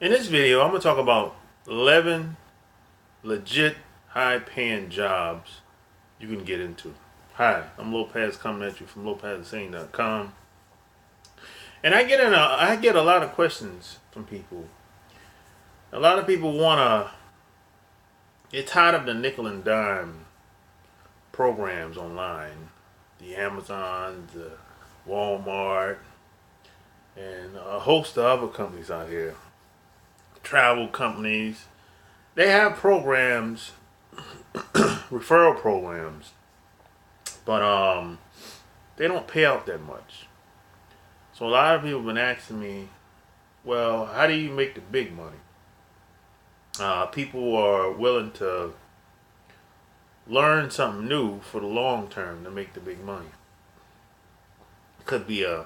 In this video, I'm going to talk about 11 legit high-paying jobs you can get into. Hi, I'm Lopez coming at you from LopezSing.com. And I get a lot of questions from people. A lot of people get tired of the nickel and dime programs online. The Amazon, the Walmart, and a host of other companies out here. Travel companies. They have programs, referral programs, but they don't pay out that much. So a lot of people have been asking me, well, how do you make the big money? People are willing to learn something new for the long term to make the big money. It could be a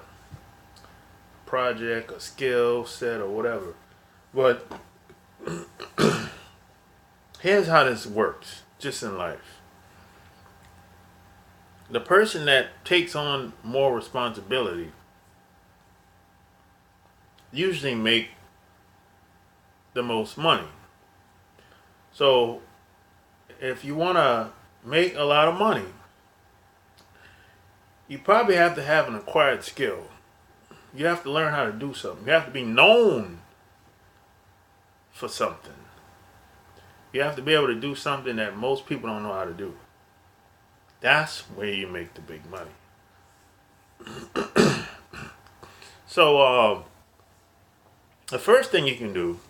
project, a skill set, or whatever. But here's how this works, just in life. The person that takes on more responsibility usually make the most money. So if you want to make a lot of money, you probably have to have an acquired skill. You have to learn how to do something. You have to be known for something. You have to be able to do something that most people don't know how to do. That's where you make the big money. So the first thing you can do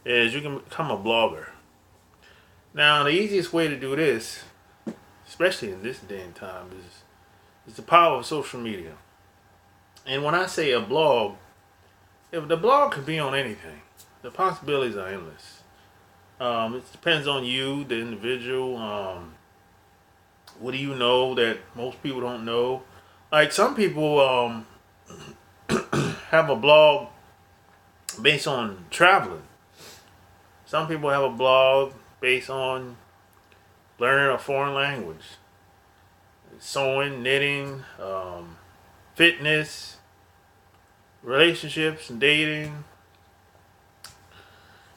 is you can become a blogger. Now, the easiest way to do this, especially in this day and time, is the power of social media. And when I say a blog, if the blog could be on anything, the possibilities are endless. It depends on you, the individual. What do you know that most people don't know? Like some people have a blog based on traveling. Some people have a blog based on learning a foreign language, sewing, knitting, fitness, relationships, and dating.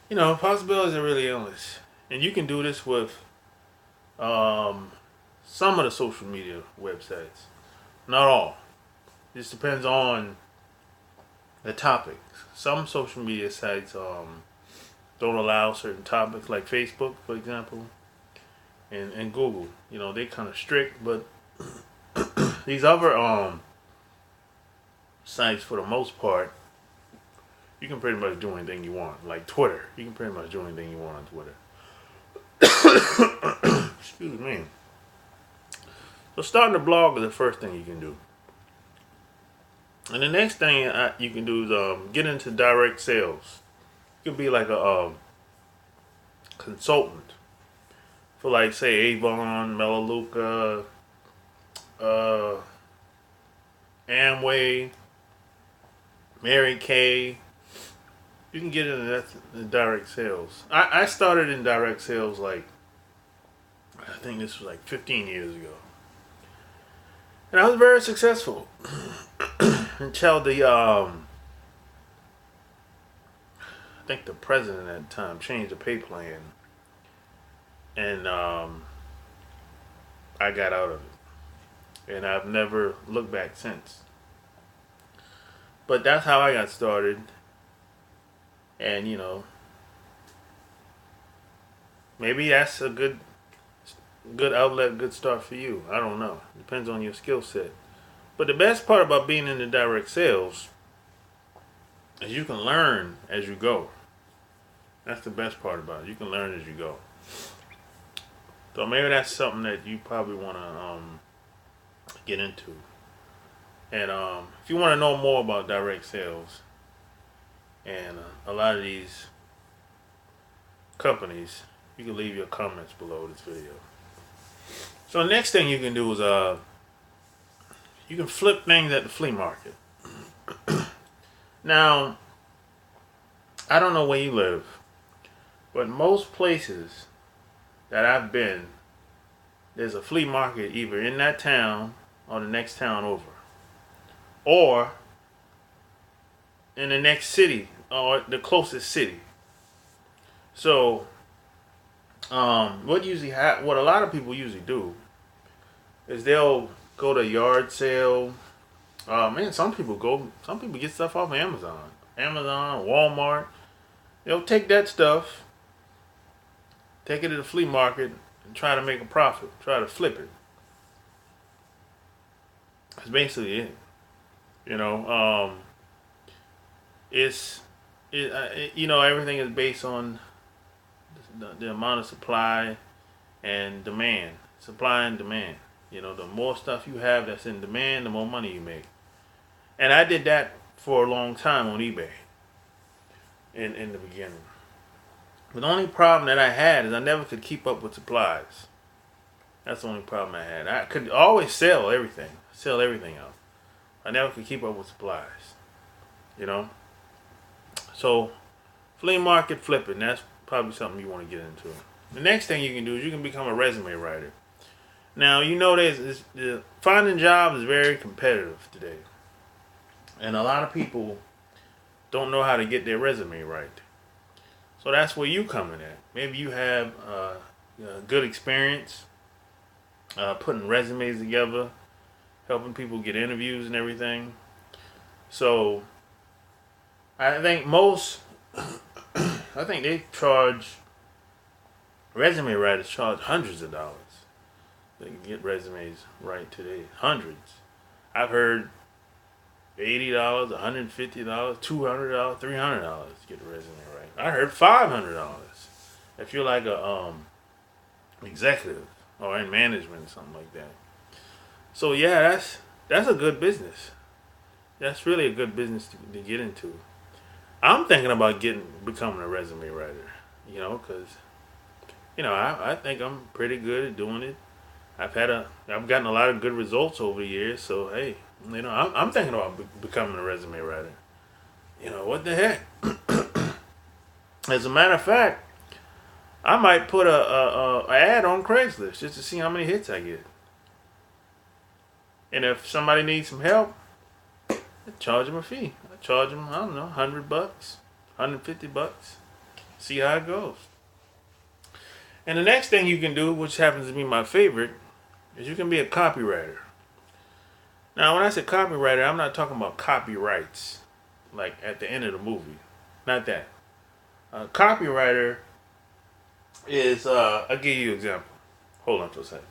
You know, possibilities are really endless. And you can do this with some of the social media websites. Not all. It just depends on the topic. Some social media sites don't allow certain topics, like Facebook, for example, and Google. You know, they're kind of strict, but these other sites, for the most part, you can pretty much do anything you want. Like Twitter, you can pretty much do anything you want on Twitter. Excuse me. So starting a blog is the first thing you can do. And the next thing you can do is get into direct sales. You can be like a consultant for, like, say, Avon, Melaleuca, Amway, Mary Kay. You can get into that direct sales. I started in direct sales, like, I think this was like 15 years ago. And I was very successful until I think the president at the time changed the pay plan, and I got out of it, and I've never looked back since. But that's how I got started, and you know, maybe that's a good outlet, good start for you. I don't know. Depends on your skill set. But the best part about being in the direct sales is you can learn as you go. That's the best part about it. You can learn as you go. So maybe that's something that you probably want to get into. And if you want to know more about direct sales and a lot of these companies, you can leave your comments below this video. So the next thing you can do is you can flip things at the flea market. Now, I don't know where you live, but most places that I've been, there's a flea market either in that town or the next town over, or in the next city or the closest city. So, what a lot of people usually do is they'll go to yard sale. Man, some people get stuff off Amazon, Walmart. They'll take that stuff, take it to the flea market, and try to make a profit. Try to flip it. That's basically it. You know, it's everything is based on the amount of supply and demand. Supply and demand. The more stuff you have that's in demand, the more money you make. And I did that for a long time on eBay in the beginning. But the only problem that I had is I never could keep up with supplies. That's the only problem I had. I could always sell everything out. I never could keep up with supplies. So flea market flipping, that's probably something you want to get into. The next thing you can do is you can become a resume writer. Now, finding jobs is very competitive today. And a lot of people don't know how to get their resume right. So that's where you come in at. Maybe you have good experience putting resumes together, helping people get interviews and everything. So I think resume writers charge hundreds of dollars. They can get resumes right today. Hundreds. I've heard $80, $150, $200, $300 to get a resume right. I heard $500 if you're like a executive or in management or something like that. So yeah, that's a good business. That's really a good business to get into. I'm thinking about becoming a resume writer. Because I think I'm pretty good at doing it. I've gotten a lot of good results over the years. So hey, I'm thinking about becoming a resume writer. What the heck? As a matter of fact, I might put a ad on Craigslist just to see how many hits I get. And if somebody needs some help, I charge them a fee. I charge them, I don't know, $100, $150. See how it goes. And the next thing you can do, which happens to be my favorite, is you can be a copywriter. Now, when I say copywriter, I'm not talking about copyrights, like at the end of the movie. Not that. A copywriter is, I'll give you an example. Hold on for a second.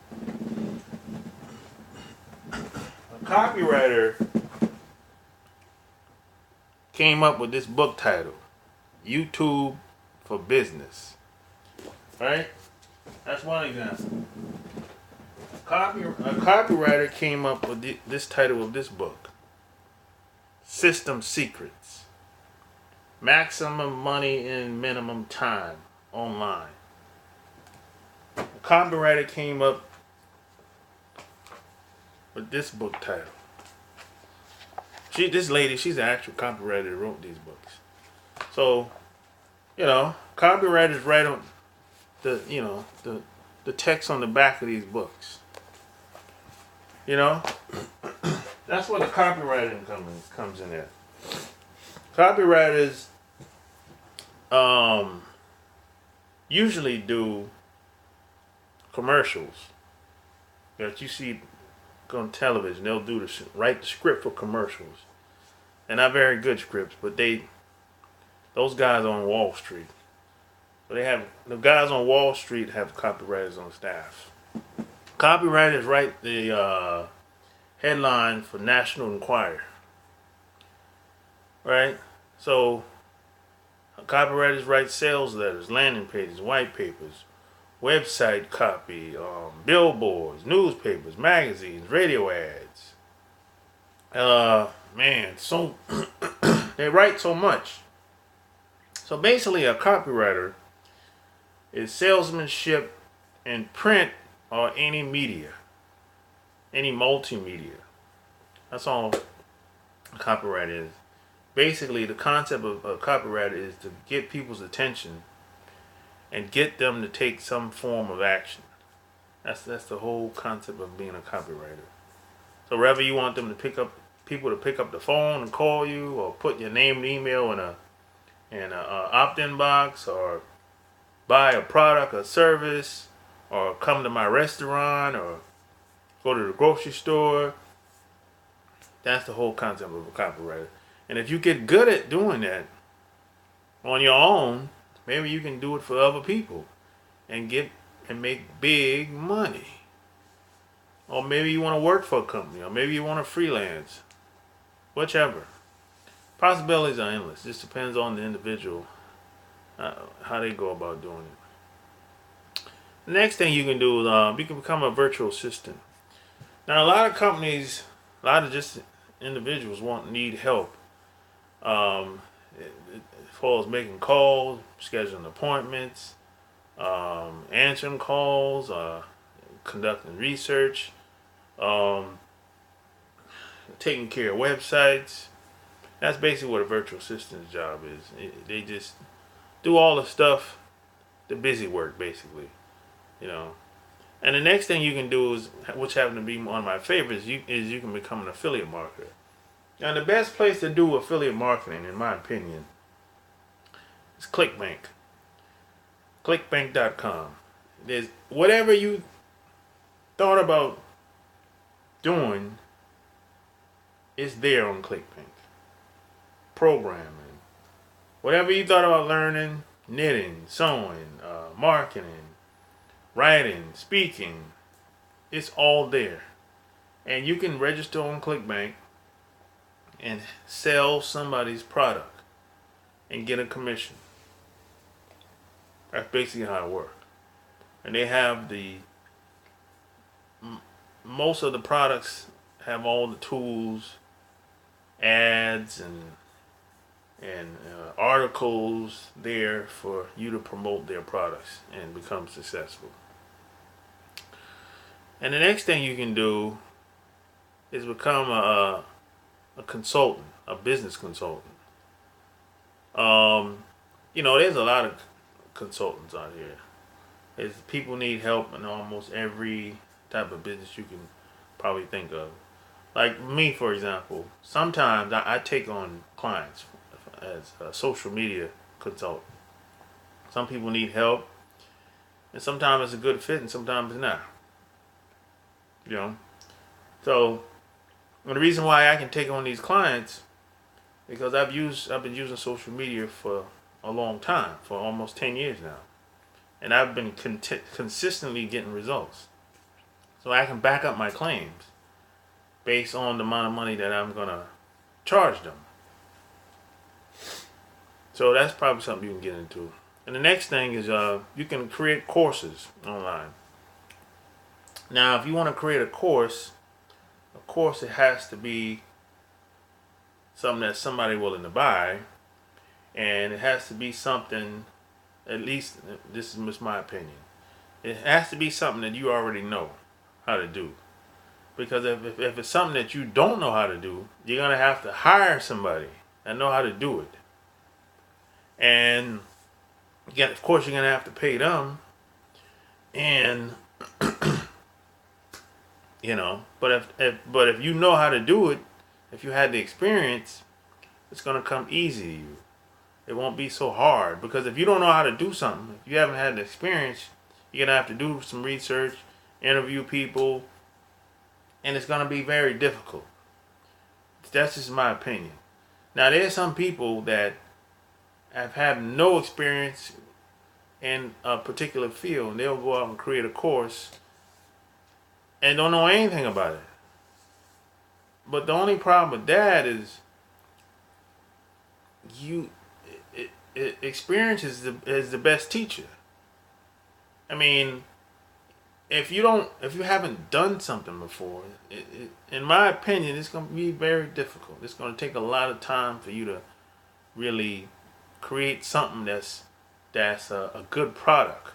A copywriter came up with this book title, YouTube for Business. Right? That's one example. A copywriter came up with this title of this book, System Secrets. Maximum money in minimum time online. A copywriter came up with this book title. This lady, she's the actual copywriter that wrote these books. So, copywriters write on the text on the back of these books. That's where the copywriting comes in there. Copywriters usually do commercials that you see on television. They'll write the script for commercials. And not very good scripts, but those guys on Wall Street. So the guys on Wall Street have copywriters on staff. Copywriters write the headline for National Enquirer. Right? So copywriters write sales letters, landing pages, white papers, website copy, billboards, newspapers, magazines, radio ads. So they write so much. So basically a copywriter is salesmanship in print or any media, any multimedia. That's all a copywriter is. Basically, the concept of a copywriter is to get people's attention and get them to take some form of action. That's the whole concept of being a copywriter. So wherever you want them to pick up the phone and call you, or put your name and email in a in a opt-in box, or buy a product or service, or come to my restaurant, or go to the grocery store. That's the whole concept of a copywriter. And if you get good at doing that on your own, maybe you can do it for other people and get and make big money. Or maybe you want to work for a company, or maybe you want to freelance. Whichever. Possibilities are endless. Just depends on the individual, how they go about doing it. The next thing you can do is you can become a virtual assistant. Now, a lot of companies, a lot of just individuals need help as far as making calls, scheduling appointments, answering calls, conducting research, um, taking care of websites. That's basically what a virtual assistant's job is. They just do all the stuff, the busy work, basically, you know. And the next thing you can do is, which happened to be one of my favorites, is you can become an affiliate marketer. Now, the best place to do affiliate marketing, in my opinion, is ClickBank. ClickBank.com. There's whatever you thought about doing is there on ClickBank. Programming, whatever you thought about learning, knitting, sewing, marketing, writing, speaking, it's all there. And you can register on ClickBank and sell somebody's product and get a commission. That's basically how it works. And they have most of the products have all the tools, ads, and articles there for you to promote their products and become successful. And the next thing you can do is become a consultant, a business consultant. There's a lot of consultants out here. People need help in almost every type of business you can probably think of. Like me, for example, sometimes I take on clients as a social media consultant. Some people need help, and sometimes it's a good fit, and sometimes it's not. So the reason why I can take on these clients because I've been using social media for a long time, for almost 10 years now, and I've been consistently getting results. So I can back up my claims based on the amount of money that I'm gonna charge them. So that's probably something you can get into. And the next thing is you can create courses online. Now, if you want to create a course, of course it has to be something that somebody willing to buy, and it has to be something, at least this is just my opinion, it has to be something that you already know how to do. Because if it's something that you don't know how to do, you're going to have to hire somebody that know how to do it. And again, of course, you're going to have to pay them. And but if you know how to do it, if you had the experience, it's going to come easy to you. It won't be so hard, because if you don't know how to do something, if you haven't had the experience, you're going to have to do some research, interview people, and it's going to be very difficult. That's just my opinion. Now, there's some people that have had no experience in a particular field, and they'll go out and create a course and don't know anything about it. But the only problem with that is experience is the best teacher. I mean, if you haven't done something before, in my opinion, it's going to be very difficult. It's going to take a lot of time for you to really create something that's a good product.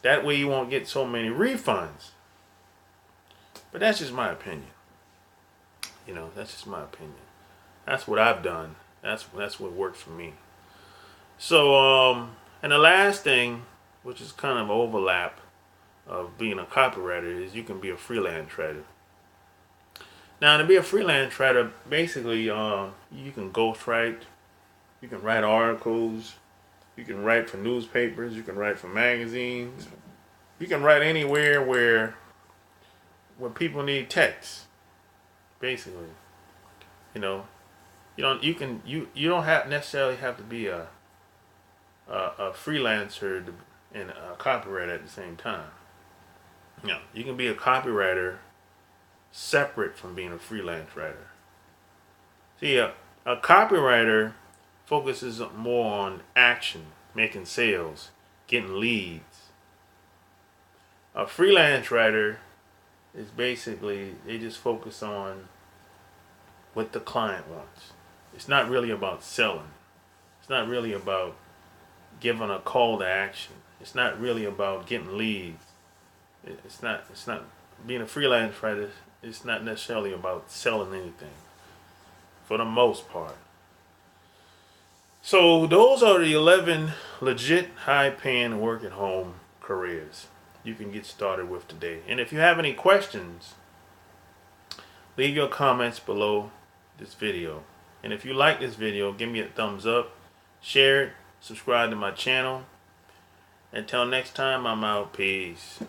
That way you won't get so many refunds. But that's just my opinion. That's just my opinion. That's what I've done. That's what works for me. So, and the last thing, which is kind of overlap of being a copywriter, is you can be a freelance writer. Now, to be a freelance writer, basically, you can ghostwrite, You can write articles. You can write for newspapers. You can write for magazines. You can write anywhere where people need text. Basically, you know, you don't have necessarily have to be a freelancer and a copywriter at the same time. No, you can be a copywriter separate from being a freelance writer. See, a copywriter focuses more on action, making sales, getting leads. A freelance writer is basically, they just focus on what the client wants. It's not really about selling. It's not really about giving a call to action. It's not really about getting leads. It's not being a freelance writer. It's not necessarily about selling anything, for the most part. So those are the 11 legit high-paying work-at-home careers you can get started with today. And if you have any questions, leave your comments below this video. And if you like this video, give me a thumbs up, share it, subscribe to my channel. Until next time, I'm out. Peace.